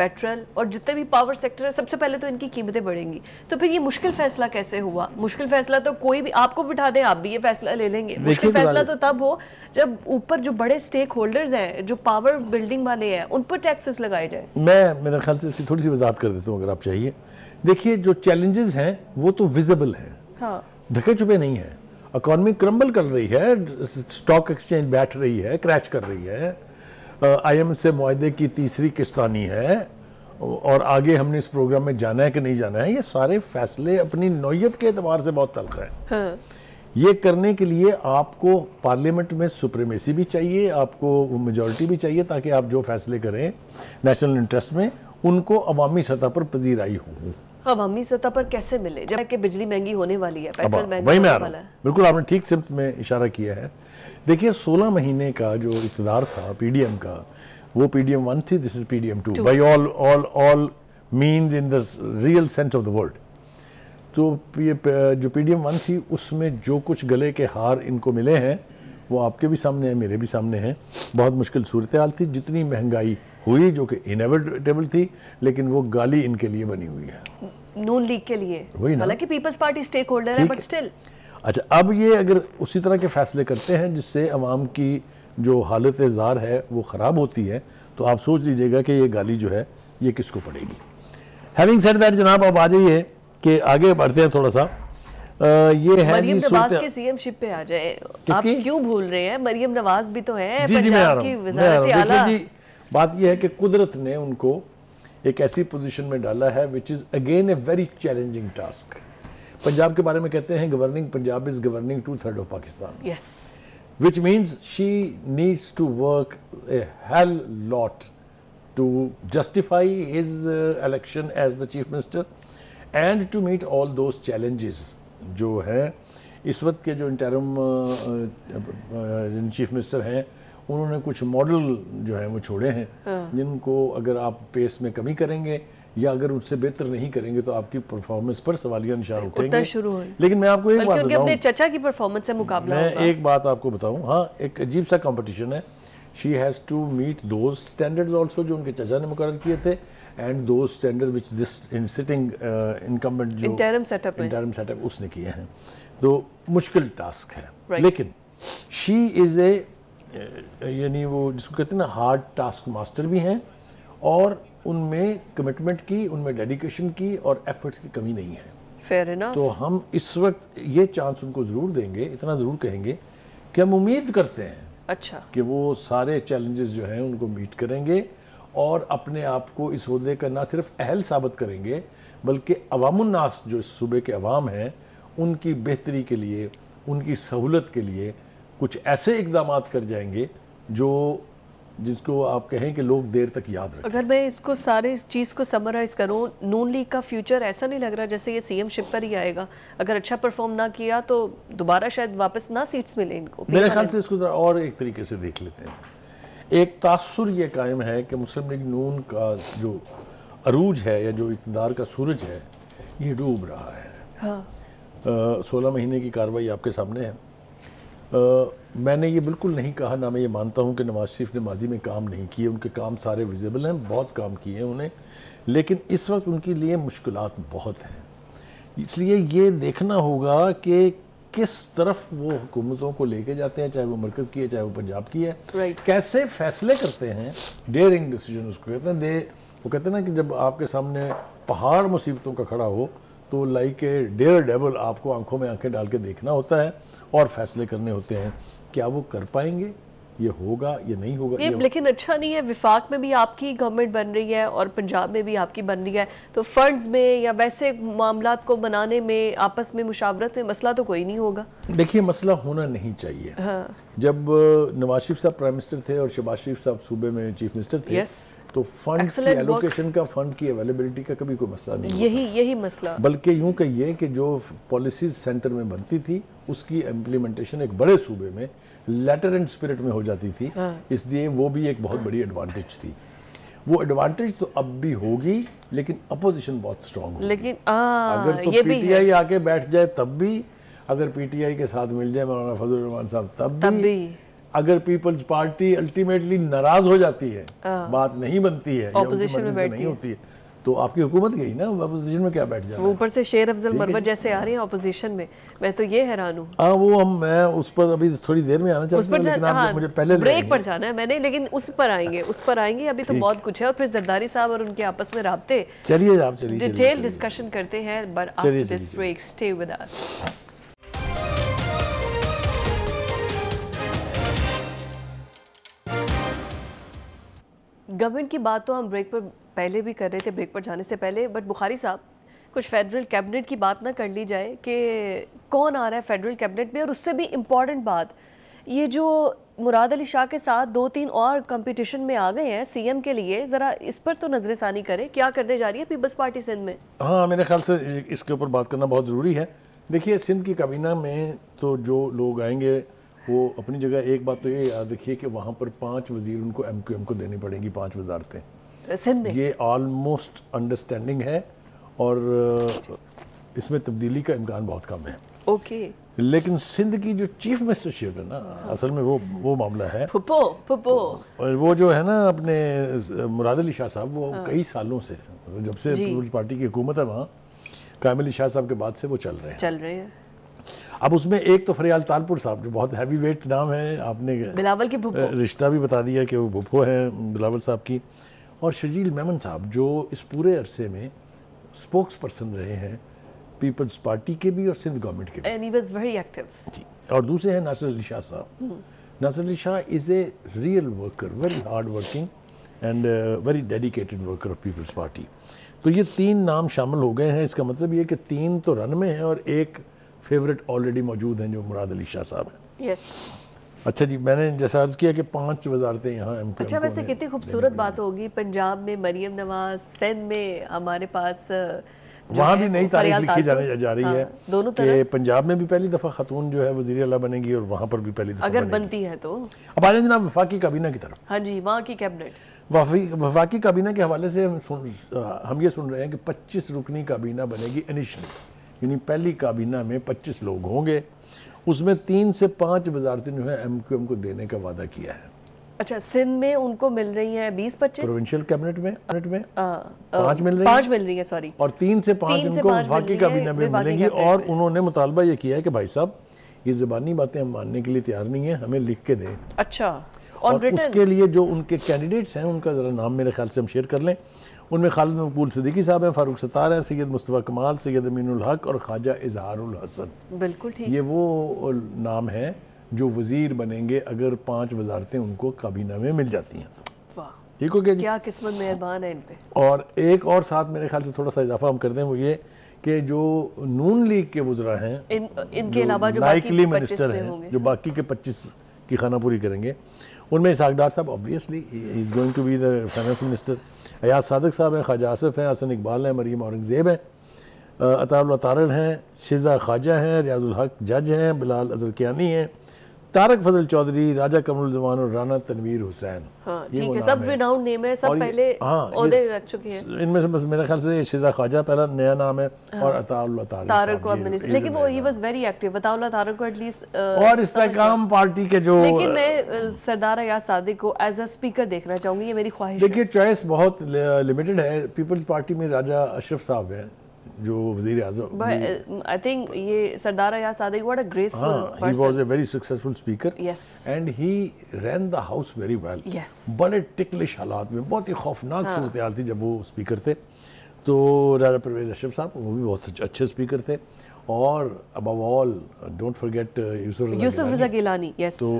Petrol اور جتنے بھی پاور سیکٹر ہے، سب سے پہلے تو ان کی قیمتیں بڑھیں گی. تو پھر یہ مشکل فیصلہ کیسے ہوا؟ مشکل فیصلہ تو کوئی بھی آپ کو بٹھا دیں آپ بھی یہ فیصلہ لے لیں گے. مشکل فیصلہ تو تب ہو جب اوپر جو بڑے سٹیک ہولڈرز ہیں، جو پاور بلڈنگ والے ہیں، ان پر ٹیکسز لگائے جائیں. میں میرے خیال سے اس کی تھوڑی سی وضاحت کر دیتا ہوں اگر آپ چاہیے. دیکھیے جو چیلنجز ہیں وہ تو ویزیبل ہیں، ہاں ڈھکے چھپے نہیں ہیں. اکانومی کرمبل کر رہی ہے، سٹاک ایکسچینج بیٹھ رہی ہے، کریش کر رہی ہے، آئی ایم سے معاہدے کی تیسری قسط آنی ہے، اور آگے ہم نے اس پروگرام میں جانا ہے کہ نہیں جانا ہے. یہ سارے فیصلے اپنی نوعیت کے اعتبار سے بہت تلخ ہیں. یہ کرنے کے لیے آپ کو پارلیمنٹ میں سپریمیسی بھی چاہیے، آپ کو میجورٹی بھی چاہیے، تاکہ آپ جو فیصلے کریں نیشنل انٹرسٹ میں ان کو عوامی سطح پر پذیرائی ہو. عوامی سطح پر کیسے ملے جب کہ بجلی مہنگی ہونے والی ہے، پیٹرول مہنگا وہی میں ہونے آ رہا والا ہے؟ ہوں، بالکل آپ نے ٹھیک سمت میں اشارہ کیا ہے. دیکھیے 16 مہینے کا جو اقتدار تھا پی ڈی ایم کا، وہ پی ڈی ایم 1 تھی، this is P D M 2 by all means in the real sense of the word. تو جو پی ڈی ایم 1 تھی اس میں جو کچھ گلے کے ہار ان کو ملے ہیں وہ آپ کے بھی سامنے ہیں، میرے بھی سامنے ہیں. بہت مشکل صورتحال تھی، جتنی مہنگائی ہوئی جو کہ انیویٹیبل تھی، لیکن وہ گالی ان کے لیے بنی ہوئی ہے، نون لیگ کے لیے. حالانکہ پیپلز پارٹی سٹیک ہولڈر ہے، بٹ سٹل. اچھا اب یہ اگر اسی طرح کے فیصلے کرتے ہیں جس سے عوام کی جو حالت زار ہے وہ خراب ہوتی ہے، تو آپ سوچ لیجئے گا کہ یہ گالی جو ہے یہ کس کو پڑے گی. ہیونگ سیڈ دیٹ جناب اب آ جائیے کہ آگے بڑھتے ہیں تھوڑا سا. یہ ہے مریم نواز کے سی ایم شپ پہ آ جائے. آپ کیوں بھول رہے ہیں؟ مریم نواز بھی تو ہے پنجاب کی وزارت اعلیٰ. جی بات یہ ہے کہ قدرت نے ان کو ایک ایسی پوزیشن میں ڈالا ہے which is again a very challenging task. Punjab کے بارے میں کہتے ہیں governing Punjab is governing 2/3 of Pakistan. Yes. Which means she needs to work a hell lot to justify his election as the chief minister and to meet all those challenges جو ہیں اس وقت کے جو انٹرم چیف منسٹر ہیں. انہوں نے کچھ model جو ہیں وہ چھوڑے ہیں جن کو اگر آپ پیس میں کمی کریں گے یا اگر اس سے بہتر نہیں کریں گے تو آپ کی پرفارمنس پر سوالیہ نشان اٹھیں گے. لیکن میں آپ کو ایک بات بتاؤں، اپنے چچا کی پرفارمنس سے مقابلہ میں ایک بات آپ کو بتاؤں، ہاں ایک عجیب سا کمپٹیشن ہے. She has to meet those standards also جو ان کے چچا نے مقرر کیے تھے، and those standard which this sitting incumbent جو انٹرم سیٹ اپ اس نے کیے ہیں. تو مشکل ٹاسک ہے، لیکن شی از اے یعنی وہ جس کو کہتے ہیں نا ہارڈ ٹاسک ماسٹر بھی ہیں، اور ان میں کمٹمنٹ کی، ان میں ڈیڈیکیشن کی اور ایفرٹس کی کمی نہیں ہے. Fair enough. تو ہم اس وقت یہ چانس ان کو ضرور دیں گے، اتنا ضرور کہیں گے کہ ہم امید کرتے ہیں اچھا کہ وہ سارے چیلنجز جو ہیں ان کو میٹ کریں گے اور اپنے آپ کو اس عہدے کا نہ صرف اہل ثابت کریں گے بلکہ عوام الناس جو اس صوبے کے عوام ہیں ان کی بہتری کے لیے، ان کی سہولت کے لیے کچھ ایسے اقدامات کر جائیں گے جو جس کو آپ کہیں کہ لوگ دیر تک یاد رکھیں. اگر میں اس کو سارے اس چیز کو سمرائز کروں، نون لیگ کا فیوچر ایسا نہیں لگ رہا جیسے یہ سی ایم شپ پر ہی آئے گا. اگر اچھا پرفارم نہ کیا تو دوبارہ شاید واپس نہ سیٹس ملیں ان کو. میرے خیال سے اس کو ذرا اور ایک طریقے سے دیکھ لیتے ہیں. ایک تاثر یہ قائم ہے کہ مسلم لیگ نون کا جو عروج ہے یا جو اقتدار کا سورج ہے یہ ڈوب رہا ہے. 16 مہینے کی کارروائی آپ کے سامنے ہے. میں نے یہ بالکل نہیں کہا، نہ میں یہ مانتا ہوں کہ نواز شریف نے ماضی میں کام نہیں کیے. ان کے کام سارے ویزیبل ہیں، بہت کام کیے ہیں انہیں، لیکن اس وقت ان کے لیے مشکلات بہت ہیں. اس لیے یہ دیکھنا ہوگا کہ کس طرف وہ حکومتوں کو لے کے جاتے ہیں، چاہے وہ مرکز کی ہے چاہے وہ پنجاب کی ہے. کیسے فیصلے کرتے ہیں، ڈیئرنگ ڈیسیجن اس کو کہتے ہیں. وہ کہتے ہیں نا کہ جب آپ کے سامنے پہاڑ مصیبتوں کا کھڑا ہو تو لائک اے ڈیئر ڈیول آپ کو آنکھوں میں آنکھیں ڈال کے دیکھنا ہوتا ہے اور فیصلے کرنے ہوتے ہیں. کیا وہ کر پائیں گے؟ یہ ہوگا یہ نہیں ہوگا. لیکن اچھا نہیں ہے، وفاق میں بھی آپ کی گورنمنٹ بن رہی ہے اور پنجاب میں بھی آپ کی بن رہی ہے، تو فنڈز میں یا ویسے معاملات کو بنانے میں آپس میں مشاورت میں مسئلہ تو کوئی نہیں ہوگا. دیکھیے مسئلہ ہونا نہیں چاہیے. جب نواز شریف صاحب پرائم منسٹر تھے اور شہباز شریف صاحب صوبے میں چیف منسٹر تھے تو فنڈ کی ایلوکیشن کا، فنڈ کی اویلیبلٹی کا کبھی کوئی مسئلہ نہیں ہوتا. یہی مسئلہ، بلکہ یوں کہیے کہ جو پالیسیز سینٹر میں بنتی تھی اس کی امپلیمنٹیشن ایک بڑے صوبے میں لیٹر اینڈ اسپرٹ میں ہو جاتی تھی. اس لیے وہ بھی ایک بہت بڑی ایڈوانٹیج تھی. وہ ایڈوانٹیج تو اب بھی ہوگی لیکن اپوزیشن بہت سٹرونگ ہوگی. لیکن اگر تو پی ٹی آئی آ کے بیٹھ جائے تب بھی، اگر پی ٹی آئی کے ساتھ مل جائے مولانا فضل الرحمان صاحب تب بھی، اگر پیپلز پارٹی الٹیمیٹلی ناراض ہو جاتی ہے, بات نہیں بنتی ہے, اپوزیشن میں نہیں ہوتی ہے, تو آپ کی حکومت گئی نا, اپوزیشن میں کیا بیٹھ جانا. اوپر سے شیر افضل مروت جیسے آ رہے ہیں اپوزیشن میں تو یہ حیران ہوں. ہاں وہ میں اس پر ابھی تھوڑی دیر میں آنا چاہتا ہوں, لیکن آپ مجھے پہلے بریک پر جانا ہے میں نے, لیکن اس پر آئیں گے ابھی تو بہت کچھ ہے. اور پھر زرداری صاحب اور ان کے آپس میں رابطے, چلیے آپ ڈیٹیل ڈسکشن کرتے ہیں, but after this break stay with us. Government کی بات تو ہم بریک پر پہلے بھی کر رہے تھے, بریک پر جانے سے پہلے, بٹ بخاری صاحب کچھ فیڈرل کیبنٹ کی بات نہ کر لی جائے کہ کون آ رہا ہے فیڈرل کیبنٹ میں. اور اس سے بھی امپورٹنٹ بات, یہ جو مراد علی شاہ کے ساتھ 2-3 اور کمپٹیشن میں آ گئے ہیں سی ایم کے لیے, ذرا اس پر تو نظر ثانی کریں, کیا کرنے جا رہی ہے پیپلز پارٹی سندھ میں؟ ہاں میرے خیال سے اس کے اوپر بات کرنا بہت ضروری ہے. دیکھیے سندھ کی کابینہ میں تو جو لوگ آئیں گے وہ اپنی جگہ, ایک بات تو یہ یاد رکھیے کہ وہاں پر 5 وزیر ان کو ایم کیو ایم کو دینی پڑیں گی, 5 وزارتیں سندھ میں. یہ آلموسٹ انڈرسٹینڈنگ ہے اور اس میں تبدیلی کا امکان بہت کم ہے. اوکے. لیکن سندھ کی جو چیف منسٹرشپ ہے نا, اصل میں وہ معاملہ ہے, وہ جو ہے نا اپنے مراد علی شاہ صاحب, وہ کئی سالوں سے, جب سے پیپلز پارٹی کی حکومت ہے وہاں, قائم علی شاہ صاحب کے بعد سے وہ چل رہے ہیں. اب اس میں ایک تو فریال تالپور صاحب جو بہت ہیوی ویٹ نام ہے, آپ نے بلاول کی بھپو رشتہ بھی بتا دیا کہ وہ بھپو ہیں بلاول صاحب کی, اور شرجیل میمن صاحب جو اس پورے عرصے میں سپوکس پرسن رہے ہیں پیپلز پارٹی کے بھی اور سندھ گورنمنٹ کے بھی. And he was very active. جی. اور دوسرے ہیں ناصر Ali Shah sahib. Nasir Ali Shah is a real worker, very hard working and very dedicated worker of Peoples Party. تو یہ 3 نام شامل ہو گئے ہیں. اس کا مطلب یہ کہ 3 تو رن میں ہیں اور ایک فیورٹ آلریڈی موجود ہیں جو مراد علی شاہ صاحب ہیں. یس. اچھا جی, میں نے جیسا عرض کیا کہ 5 وزارتیں یہاں ایم کیو ایم. اچھا ویسے کتنی خوبصورت بات ہوگی, پنجاب میں مریم نواز, سندھ میں ہمارے پاس وہاں بھی نئی تاریخ لکھی جا رہی ہے کہ پنجاب میں بھی پہلی دفعہ خاتون جو ہے وزیر اعلیٰ بنے گی, اور وہاں پر بھی پہلی دفعہ اگر بنتی ہے تو. اب آ جائیں جناب وفاقی کابینہ کی طرف. ہاں جی, وہاں کی کیبنٹ. وفاقی کابینہ کے حوالے سے ہم یہ سن رہے ہیں کہ 25 رکنی کابینہ بنے گی انیشلی, یعنی پہلی کابینہ میں 25 لوگ ہوں گے. اس میں 3 سے 5 وزارتیں جو ہے ایم کیو ایم کو دینے کا وعدہ کیا ہے. اچھا, سندھ میں ان کو مل رہی ہیں 20-25, پروونشل کیبنٹ میں 5 مل رہی ہیں, سوری, اور 3 سے 5 ان کو وفاقی کابینہ میں ملیں گی. اور انہوں نے مطالبہ یہ کیا ہے کہ بھائی صاحب یہ زبانی باتیں ہم ماننے کے لیے تیار نہیں ہیں, ہمیں لکھ کے دیں. اچھا. اور اس کے لیے جو ان کے کینڈیڈیٹس ہیں ان کا ذرا نام میرے خیال سے ہم شیئر کر لیں. ان میں خالد مقبول صدیقی صاحب ہیں, فاروق ستار ہیں, سید مصطفیٰ کمال, سید امین الحق اور خواجہ اظہار الحسن. بالکل ٹھیک. یہ وہ نام ہیں جو وزیر بنیں گے اگر 5 وزارتیں ان کو کابینہ میں مل جاتی ہیں. واہ, ٹھیک ہو گیا جی. کیا قسمت مہربان ہے ان پہ. اور ایک اور ساتھ میرے خیال سے تھوڑا سا اضافہ ہم کر دیں, وہ یہ کہ جو نون لیگ کے وزراء ہیں ان کے علاوہ جو لائکلی منسٹر ہیں, جو باقی کے 25 کی خانہ پوری کریں گے, ان میں اسحاق ڈار صاحب obviously he is going to be the finance minister. Ayaz Sadiq صاحب ہیں, خواجہ آصف ہیں, حسن اقبال ہیں, مریم اورنگزیب ہیں, عطا اللہ طارڑ ہیں, شیزا خواجہ ہیں, ریاض الحق جج ہیں, بلال ازرکیانی ہیں, طارق فضل چودھری, راجہ کمر الزمان اور رانا تنویر حسین. ہاں ٹھیک ہے, سب ریناؤنڈ نیم ہے, سب پہلے عہدے رکھ چکے ہیں. ان میں سے بس میرے خیال سے شیزا خواجہ پہلا نیا نام ہے, اور عطا اللہ طارق کو منسٹر, لیکن وہ ہی واز ویری ایکٹیو. عطا اللہ طارق کو ایٹ لیسٹ, اور استحکام پارٹی کے جو, لیکن میں سردار ایاز صادق کو ایز اے اسپیکر دیکھنا چاہوں گی, یہ میری خواہش ہے. دیکھیے چوائس بہت لمیٹڈ ہے. پیپلز پارٹی میں راجہ اشرف صاحب ہیں جو وزیر اعظم. I think یہ سردار Ayaz Sadiq what a graceful person. He was a very successful speaker. Yes. And he ran the house very well. Yes. بڑے ٹکلش حالات میں, بہت ہی خوفناک صورتحال تھی جب وہ اسپیکر تھے. تو راجہ پرویز اشرف صاحب وہ بھی بہت اچھے اسپیکر تھے. اور above all don't forget Yousuf Raza Gilani. Yes. تو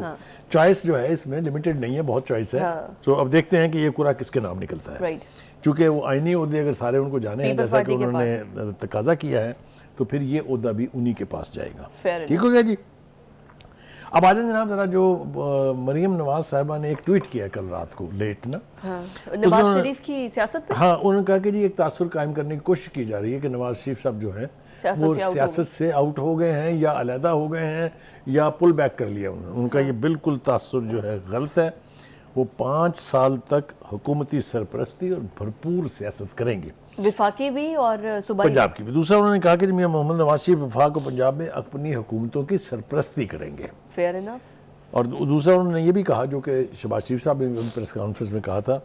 چوائس جو ہے اس میں لمیٹڈ نہیں ہے, بہت چوائس ہے. تو اب دیکھتے ہیں کہ یہ قرعہ کس کے نام نکلتا ہے. Right. چونکہ وہ آئینی عہدے اگر سارے ان کو جانے ہیں جیسا کہ انہوں نے تقاضا کیا ہے, تو پھر یہ عہدہ بھی انہی کے پاس جائے گا. ٹھیک ہو گیا جی. اب آ جائیں جناب ذرا, جو مریم نواز صاحبہ نے ایک ٹویٹ کیا کل رات کو لیٹ نا, نواز شریف کی سیاست پہ. ہاں, انہوں نے کہا کہ جی ایک تاثر قائم کرنے کی کوشش کی جا رہی ہے کہ نواز شریف صاحب جو ہیں وہ سیاست سے آؤٹ ہو گئے ہیں, یا علیحدہ ہو گئے ہیں, یا پل بیک کر لیا انہوں نے. ان کا یہ بالکل تاثر جو ہے غلط ہے. وہ 5 سال تک حکومتی سرپرستی اور بھرپور سیاست کریں گے, وفاقی بھی اور صوبائی پنجاب کی بھی. دوسرا انہوں نے کہا کہ میاں محمد نواز شریف وفاق و پنجاب میں اپنی حکومتوں کی سرپرستی کریں گے. Fair enough. اور دوسرا انہوں نے یہ بھی کہا جو کہ شہباز شریف صاحب نے پریس کانفرنس میں کہا تھا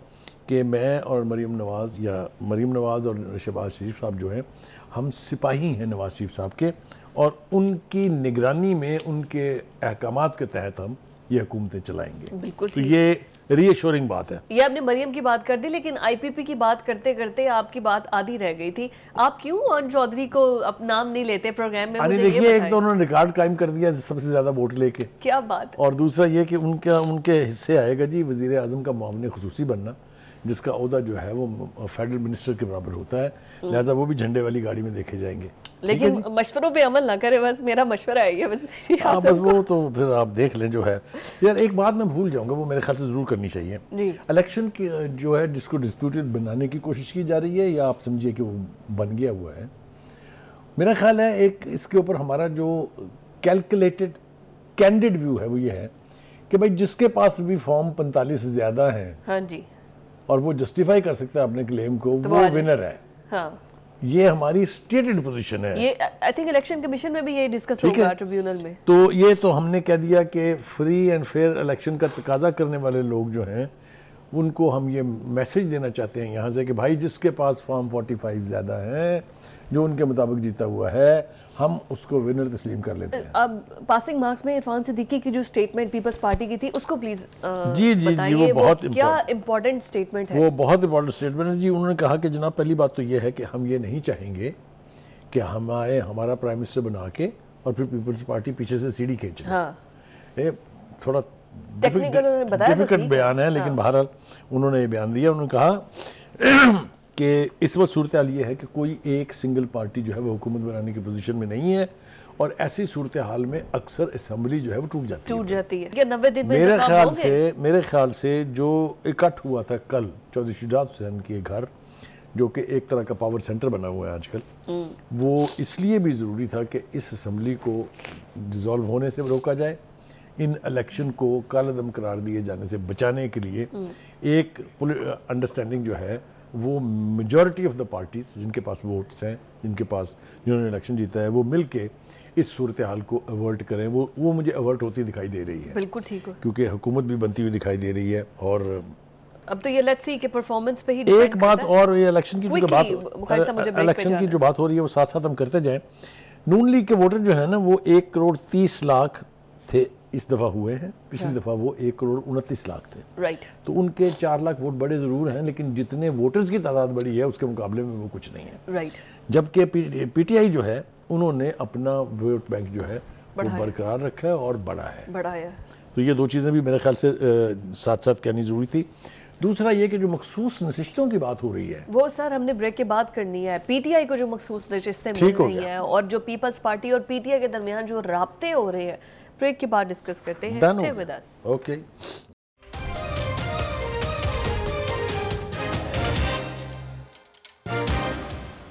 کہ میں اور مریم نواز اور شہباز شریف صاحب جو ہیں ہم سپاہی ہیں نواز شریف صاحب کے، اور ان کی نگرانی میں ان کے احکامات کے تحت ہم یہ حکومتیں چلائیں گے. بالکل تو یہ ری ایشورنگ بات ہے. یہ آپ نے مریم کی بات کر دی، لیکن آئی پی پی کی بات کرتے کرتے آپ کی بات آدھی رہ گئی تھی. آپ کیوں ارن چودھری کو نام نہیں لیتے پروگرام میں؟ مجھے دیکھیے، ایک تو انہوں نے ریکارڈ قائم کر دیا سب سے زیادہ ووٹ لے کے، کیا بات، اور دوسرا یہ کہ ان کے حصے آئے گا جی وزیر اعظم کا معاون خصوصی بننا، جس کا عہدہ جو ہے وہ فیڈرل منسٹر کے برابر ہوتا ہے، لہٰذا وہ بھی جھنڈے والی گاڑی میں دیکھے جائیں گے. لیکن مشوروں پہ عمل نہ کرے، بس میرا مشورہ ہے یہ. بس وہ تو پھر آپ دیکھ لیں جو ہے. یار ایک بات میں بھول جاؤں گا، وہ میرے خیال سے ضرور کرنی چاہیے. الیکشن کی جو ہے جس کو ڈسپیوٹڈ بنانے کی کوشش کی جا رہی ہے، یا آپ سمجھیے کہ وہ بن گیا ہوا ہے. میرا خیال ہے ایک اس کے اوپر ہمارا جو کیلکولیٹڈ کینڈیڈ ویو ہے وہ یہ ہے کہ بھائی جس کے پاس بھی فارم 45 سے زیادہ ہیں، ہاں جی، اور وہ جسٹیفائی کر سکتا ہے اپنے کلیم کو، وہ ونر ہے. ہاں، یہ ہماری سٹیٹڈ پوزیشن ہے. یہ آئی تھنک الیکشن کمیشن میں بھی یہ ڈسکس ہوگا ٹریبیونل میں. تو یہ تو ہم نے کہہ دیا کہ فری اینڈ فیئر الیکشن کا تقاضا کرنے والے لوگ جو ہیں ان کو ہم یہ میسج دینا چاہتے ہیں یہاں سے کہ بھائی جس کے پاس فارم 45 زیادہ ہیں، جو ان کے مطابق جیتا ہوا ہے، ہم اس کو ونر تسلیم کر لیتے ہیں. اب پاسنگ مارکس میں عرفان صدیقی کی جو سٹیٹمنٹ پیپلز پارٹی کی تھی اس کو پلیز جی بتائیے، وہ بہت کیا امپورٹنٹ سٹیٹمنٹ ہے؟ وہ بہت امپورٹنٹ سٹیٹمنٹ ہے جی. انہوں نے کہا کہ جناب پہلی بات تو یہ ہے کہ ہم یہ نہیں چاہیں گے کہ ہمارا پرائم منسٹر بنا کے اور پھر پیپلز پارٹی پیچھے سے سیڑھی کھینچ لے. تھوڑا ڈیفیکلٹ بیان ہے، لیکن بہرحال انہوں نے یہ بیان دیا. انہوں نے کہا کہ اس وقت صورتحال یہ ہے کہ کوئی ایک سنگل پارٹی جو ہے وہ حکومت بنانے کی پوزیشن میں نہیں ہے، اور ایسی صورتحال میں اکثر اسمبلی جو ہے وہ ٹوٹ جاتی ہے. 90 دن میں میرے خیال سے جو اکٹھ ہوا تھا کل چودھری شجاعت حسین کے گھر، جو کہ ایک طرح کا پاور سینٹر بنا ہوا ہے آج کل، وہ اس لیے بھی ضروری تھا کہ اس اسمبلی کو ڈیزالو ہونے سے روکا جائے، ان الیکشن کو کالعدم قرار دیے جانے سے بچانے کے لیے ایک انڈرسٹینڈنگ جو ہے وہ میجورٹی آف دا پارٹیز جن کے پاس ووٹس ہیں، جنہوں نے الیکشن جیتا ہے، وہ مل کے اس صورتحال کو ایورٹ کریں. وہ مجھے ایورٹ ہوتی دکھائی دے رہی ہے. بالکل ٹھیک ہو، کیونکہ حکومت بھی بنتی ہوئی دکھائی دے رہی ہے. اور اب تو یہ لیٹس سی کہ پرفارمنس پہ ہی ایک بات اور، یہ الیکشن کی جو بات ہو رہی ہے وہ ساتھ ساتھ ہم کرتے جائیں. نون لیگ کے ووٹر جو ہیں نا وہ 1,30,00,000 تھے اس دفعہ ہوئے ہیں، پچھلی دفعہ وہ 1,29,00,000 تھے. رائٹ. تو ان کے 4 لاکھ ووٹ بڑے ضرور ہیں، لیکن جتنے ووٹرز کی تعداد بڑی ہے اس کے مقابلے میں وہ کچھ نہیں ہے. رائٹ. جبکہ پی ٹی آئی جو ہے انہوں نے اپنا ووٹ بینک جو ہے وہ برقرار رکھا ہے اور بڑھایا. تو یہ دو چیزیں بھی میرے خیال سے ساتھ ساتھ کہنی ضروری تھی. دوسرا یہ کہ جو مخصوص نشستوں کی بات ہو رہی ہے وہ سر ہم نے بریک کے بعد کرنی ہے. پی ٹی آئی کو جو مخصوص نشستیں مل رہی ہیں اور جو پیپلز پارٹی اور پی ٹی آئی کے درمیان جو رابطے ہو رہے ہیں، بریک کے بعد ڈسکس کرتے ہیں. Stay with us. اوکے.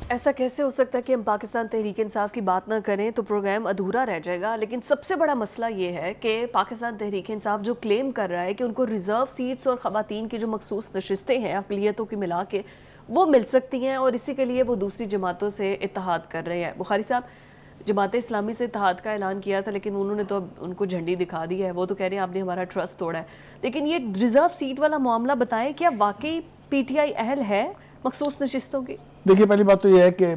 ایسا کیسے ہو سکتا ہے کہ ہم پاکستان تحریک انصاف کی بات نہ کریں تو پروگرام ادھورا رہ جائے گا. لیکن سب سے بڑا مسئلہ یہ ہے کہ پاکستان تحریک انصاف جو کلیم کر رہا ہے کہ ان کو ریزرو سیٹس اور خواتین کی جو مخصوص نشستیں ہیں اقلیتوں کی ملا کے وہ مل سکتی ہیں، اور اسی کے لیے وہ دوسری جماعتوں سے اتحاد کر رہے ہیں. بخاری صاحب، جماعت اسلامی سے اتحاد کا اعلان کیا تھا لیکن انہوں نے تو اب ان کو جھنڈی دکھا دی ہے. وہ تو کہہ رہے ہیں آپ نے ہمارا ٹرسٹ توڑا ہے. لیکن یہ ریزرو سیٹ والا معاملہ بتائیں، کیا واقعی پی ٹی آئی اہل ہے مخصوص نشستوں کی؟ دیکھیے پہلی بات تو یہ ہے کہ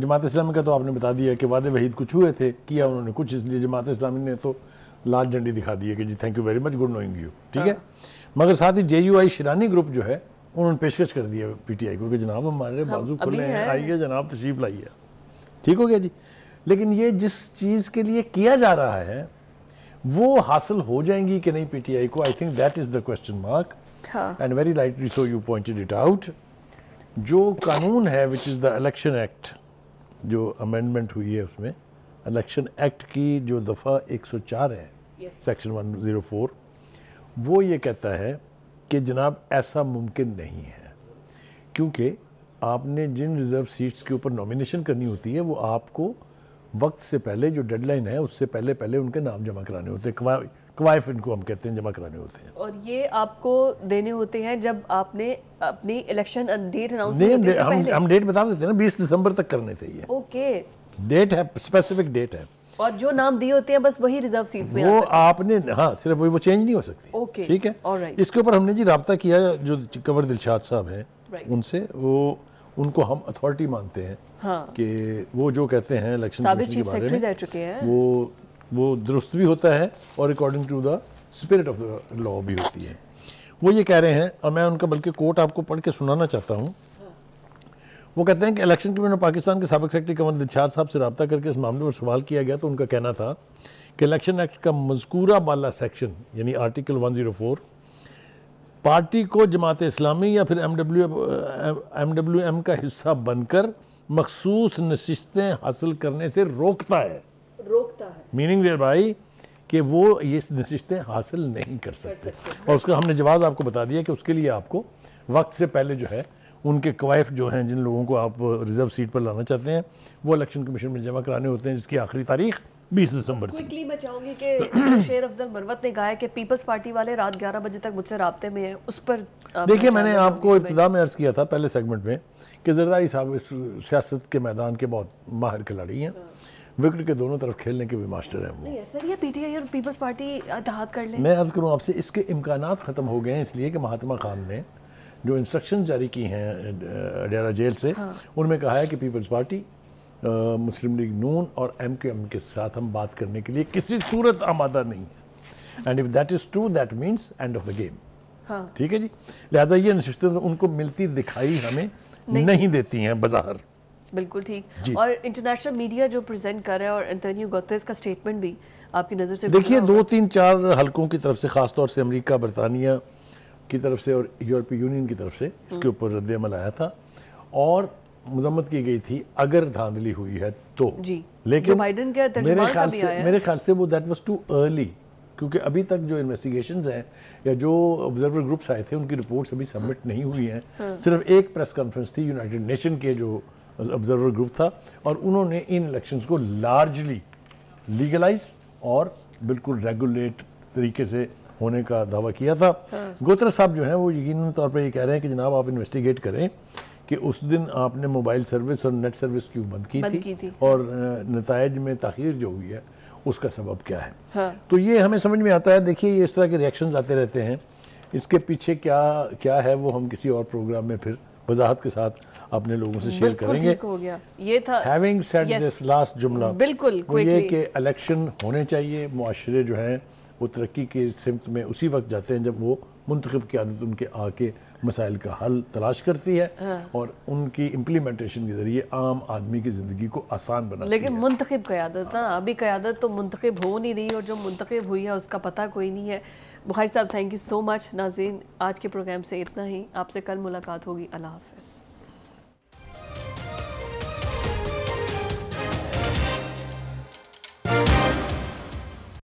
جماعت اسلامی کا تو آپ نے بتا دیا کہ وعدے وحید کچھ ہوئے تھے، کیا انہوں نے کچھ، اس لیے جماعت اسلامی نے تو لال جھنڈی دکھا دی ہے کہ جی thank you very much, good knowing you. ٹھیک ہے. مگر ساتھ ہی J U I Sherani group جو ہے انہوں نے پیشکش کر دی ہے پی ٹی آئی کو کہ جناب ہمارے بازو کھلے ہیں، آئیے جناب تشریف لائیے. ٹھیک ہو گیا جی. لیکن یہ جس چیز کے لیے کیا جا رہا ہے وہ حاصل ہو جائیں گی کہ نہیں پی ٹی آئی کو، I think that is the question mark. And very rightly so you pointed it out. جو قانون ہے وچ از دا الیکشن ایکٹ، جو امینڈمنٹ ہوئی ہے اس میں الیکشن ایکٹ کی جو دفعہ 104 ہے سیکشن 104، وہ یہ کہتا ہے کہ جناب ایسا ممکن نہیں ہے، کیونکہ آپ نے جن ریزرو سیٹس کے اوپر نومینیشن کرنی ہوتی ہے وہ آپ کو وقت سے پہلے، جو ڈیڈ لائن ہے اس سے پہلے ان کے نام جمع کرانے ہوتے ہیں، قوائف ان کو ہم کہتے ہیں، جمع کرانے ہوتے ہیں. اور یہ آپ کو دینے ہوتے ہیں جب آپ نے اپنی الیکشن ڈیٹ اناؤنس کرنے سے پہلے؟ ہم ڈیٹ بتا دیتے ہیں نا، 20 دسمبر تک کرنے تھے. یہ اوکے، ڈیٹ ہے، اسپیسیفک ڈیٹ ہے. اور جو نام دیے ہوتے ہیں بس وہی ریزرو سیٹس میں وہ آپ نے ہاں صرف وہ چینج نہیں ہو سکتی. ٹھیک ہے, اس کے اوپر ہم نے جی رابطہ کیا جو کنور دلشاد صاحب ہیں ان سے, وہ ان کو ہم اتھارٹی مانتے ہیں کہ وہ جو کہتے ہیں الیکشن کمیشن کے بارے میں وہ درست بھی ہوتا ہے اور according to the spirit of the law بھی ہوتی ہے. وہ یہ کہہ رہے ہیں, اور میں ان کا بلکہ کوٹ آپ کو پڑھ کے سنانا چاہتا ہوں. وہ کہتے ہیں کہ الیکشن کمیشن پاکستان کے سابق سیکرٹری کنور دلشاد صاحب سے رابطہ کر کے اس معاملے پر سوال کیا گیا تو ان کا کہنا تھا کہ الیکشن ایکٹ کا مذکورہ بالا سیکشن یعنی آرٹیکل 104 پارٹی کو جماعت اسلامی یا پھر MWM کا حصہ بن کر مخصوص نشستیں حاصل کرنے سے روکتا ہے. میننگ دیر بھائی کہ وہ یہ نشستیں حاصل نہیں کر سکتے. اور اس کا ہم نے جواز آپ کو بتا دیا کہ اس کے لیے آپ کو وقت سے پہلے جو ہے ان کے کوائف جو ہیں جن لوگوں کو آپ ریزرو سیٹ پر لانا چاہتے ہیں وہ الیکشن کمیشن میں جمع کرانے ہوتے ہیں, جس کی آخری تاریخ 20 دسمبر تھی. کوئکلی میں چاہوں گی کہ شیر افضل مروت نے کہا ہے کہ پیپلز پارٹی والے رات 11 بجے تک مجھ سے رابطے میں ہیں. اس پر دیکھیے میں نے آپ کو ابتدا میں عرض کیا تھا پہلے سیگمنٹ میں کہ زرداری صاحب اس سیاست کے میدان کے بہت ماہر کھلاڑی ہیں, وکٹ کے دونوں طرف کھیلنے کے بھی ماسٹر ہیں. نہیں ایسا یہ پی ٹی آئی اور پیپلز پارٹی اتحاد کر لیں. میں عرض کروں آپ سے اس کے امکانات ختم ہو گئے ہیں اس لیے کہ مہاتما خان نے جو انسٹرکشن جاری کی ہیں اڈیارہ جیل سے ان میں کہا ہے کہ پیپلز پارٹی مسلم لیگ نون اور MQM کے ساتھ ہم بات کرنے کے لیے کسی صورت آمادہ نہیں ہے. And if that is true that means and of the game. ٹھیک ہے جی, لہٰذا یہ نشستیں ان کو ملتی دکھائی ہمیں نہیں دیتی ہیں بظاہر. بالکل ٹھیک. اور انٹرنیشنل میڈیا جو پریزنٹ کر رہا ہے اور انتونیو گوتریز کا سٹیٹمنٹ بھی آپ کی نظر سے دیکھیے 2-3-4 حلقوں کی طرف سے خاص طور سے امریکہ برطانیہ کی طرف سے اور یورپی یونین کی طرف سے اس کے اوپر رد عمل آیا تھا اور مذمت کی گئی تھی اگر دھاندلی ہوئی ہے تو. لیکن میرے خیال سے وہ دیٹ واز ٹو ارلی, کیونکہ ابھی تک جو انویسٹیگیشنز ہیں یا جو آبزرور گروپس آئے تھے ان کی رپورٹس ابھی سبمٹ نہیں ہوئی ہیں. صرف ایک پریس کانفرنس تھی یونائٹڈ نیشن کے جو آبزرور گروپ تھا اور انہوں نے ان الیکشنز کو لارجلی لیگلائز اور بالکل ریگولیٹ طریقے سے ہونے کا دعویٰ کیا تھا. گوتریز صاحب جو ہیں وہ یقیناً طور پہ یہ کہہ رہے ہیں کہ جناب آپ انویسٹیگیٹ کریں کہ اس دن آپ نے موبائل سروس اور نیٹ سروس کیوں بند کی تھی اور نتائج میں تاخیر جو ہوئی ہے اس کا سبب کیا ہے. تو یہ ہمیں سمجھ میں آتا ہے. دیکھیے یہ اس طرح کے ریئیکشنز آتے رہتے ہیں, اس کے پیچھے کیا ہے وہ ہم کسی اور پروگرام میں پھر وضاحت کے ساتھ اپنے لوگوں سے شیئر کریں گے. یہ تھا ہیونگ سیڈ دس لاسٹ جملہ بالکل یہ کہ الیکشن ہونے چاہیے. معاشرے جو ہیں وہ ترقی کے سمت میں اسی وقت جاتے ہیں جب وہ منتخب قیادت ان کے آ کے مسائل کا حل تلاش کرتی ہے اور ان کی امپلیمنٹیشن کے ذریعے عام آدمی کی زندگی کو آسان بناتی ہے. لیکن منتخب قیادت نا, ابھی قیادت تو منتخب ہو نہیں رہی اور جو منتخب ہوئی ہے اس کا پتہ کوئی نہیں ہے. بخاری صاحب تھینک یو سو مچ. ناظرین آج کے پروگرام سے اتنا ہی, آپ سے کل ملاقات ہوگی. اللہ حافظ.